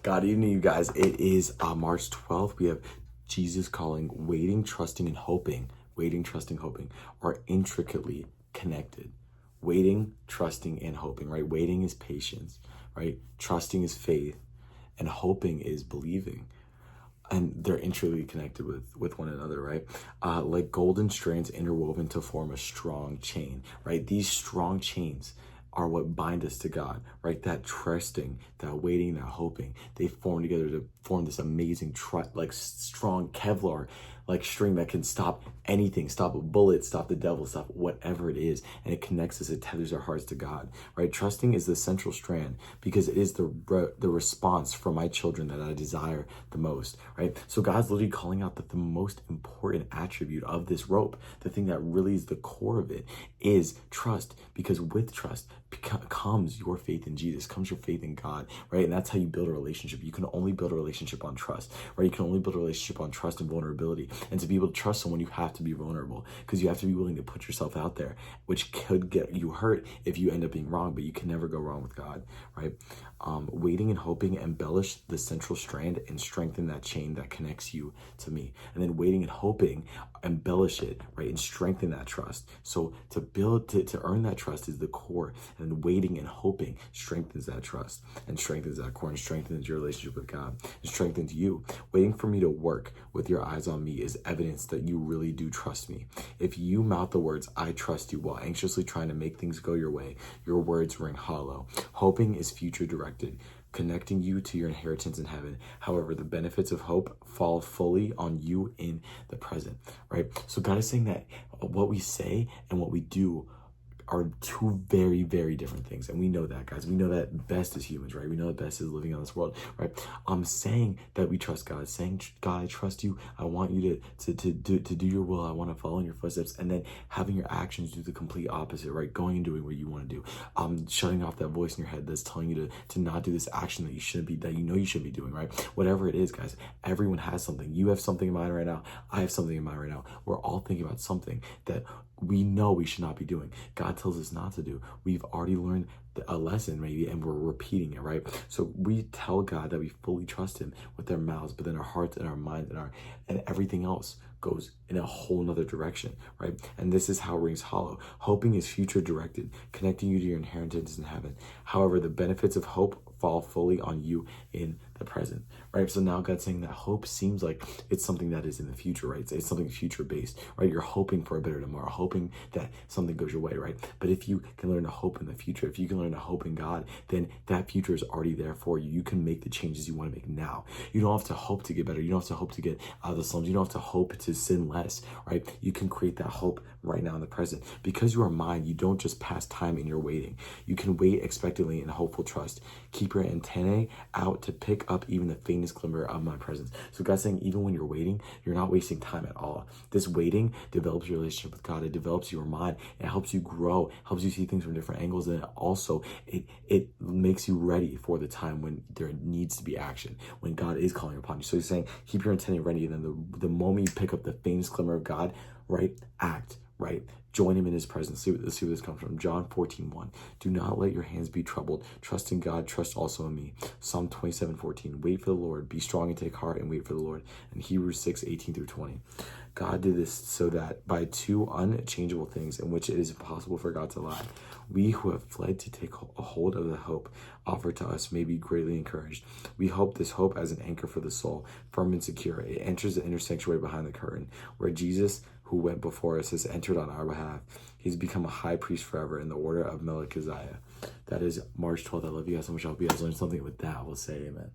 God evening, you guys. It is March 12th. We have Jesus calling. Waiting, trusting, and hoping. Waiting, trusting, hoping are intricately connected. Waiting, trusting, and hoping, right? Waiting is patience, right? Trusting is faith, and hoping is believing. And they're intricately connected with one another, right? Like golden strands interwoven to form a strong chain, right? These strong chains are what bind us to God, right? That trusting, that waiting, that hoping, they form together to form this amazing, strong Kevlar, like string that can stop anything, stop a bullet, stop the devil, stop whatever it is. And it connects us, it tethers our hearts to God, right? Trusting is the central strand because it is the response from my children that I desire the most, right? So God's literally calling out that the most important attribute of this rope, the thing that really is the core of it, is trust, because with trust comes your faith in Jesus, comes your faith in God, right? And that's how you build a relationship. You can only build a relationship on trust, right? You can only build a relationship on trust and vulnerability. And to be able to trust someone, you have to be vulnerable, because you have to be willing to put yourself out there, which could get you hurt if you end up being wrong, but you can never go wrong with God, right? Waiting and hoping embellish the central strand and strengthen that chain that connects you to me. And then waiting and hoping embellish it, right? And strengthen that trust. So to build, to earn that trust is the core, and waiting and hoping strengthens that trust and strengthens that core and strengthens your relationship with God and strengthens you. Waiting for me to work with your eyes on me is evidence that you really do trust me. If you mouth the words, "I trust you," while anxiously trying to make things go your way, your words ring hollow. Hoping is future directed, connecting you to your inheritance in heaven. However, the benefits of hope fall fully on you in the present, right? So God is saying that what we say and what we do are two very, very different things. And we know that, guys. We know that best as humans, right? We know that best is living on this world, right? Saying that we trust God, saying, "God, I trust you. I want you to do your will. I want to follow in your footsteps." And then having your actions do the complete opposite, right? Going and doing what you want to do. Shutting off that voice in your head that's telling you to not do this action that you shouldn't be, that you know you should be doing, right? Whatever it is, guys, everyone has something. You have something in mind right now. I have something in mind right now. We're all thinking about something that we know we should not be doing. God tells us not to do. We've already learned a lesson maybe, and we're repeating it, right? So we tell God that we fully trust him with our mouths, but then our hearts and our minds and everything else goes in a whole nother direction, right? And this is how it rings hollow. Hoping is future directed, connecting you to your inheritance in heaven. However, the benefits of hope fall fully on you in the present, right? So now God's saying that hope seems like it's something that is in the future, right? It's something future based, right? You're hoping for a better tomorrow, hoping that something goes your way, right? But if you can learn to hope in the future, if you can learn to hope in God, then that future is already there for you. You can make the changes you want to make now. You don't have to hope to get better. You don't have to hope to get out of the slums. You don't have to hope to sin less, right? You can create that hope right now in the present. Because you are mine, you don't just pass time in your waiting. You can wait expectantly in hopeful trust. Keep your antennae out to pick up even the faintest glimmer of my presence. So God's saying, even when you're waiting, you're not wasting time at all. This waiting develops your relationship with God. It develops your mind. It helps you grow, helps you see things from different angles. And it makes you ready for the time when there needs to be action, when God is calling upon you. So he's saying, keep your antennae ready. And then the moment you pick up the faintest glimmer of God, right, act, right? Join him in his presence. Let's see where this comes from. John 14:1. Do not let your hands be troubled. Trust in God. Trust also in me. Psalm 27:14. Wait for the Lord. Be strong and take heart and wait for the Lord. And Hebrews 6:18-20. God did this so that by two unchangeable things in which it is impossible for God to lie, we who have fled to take a hold of the hope offered to us may be greatly encouraged. We hope this hope as an anchor for the soul, firm and secure. It enters the inner sanctuary behind the curtain, where Jesus, who went before us, has entered on our behalf. He's become a high priest forever in the order of Melchizedek. That is March 12th. I love you guys so much. I hope you guys learned something with that. We'll say amen.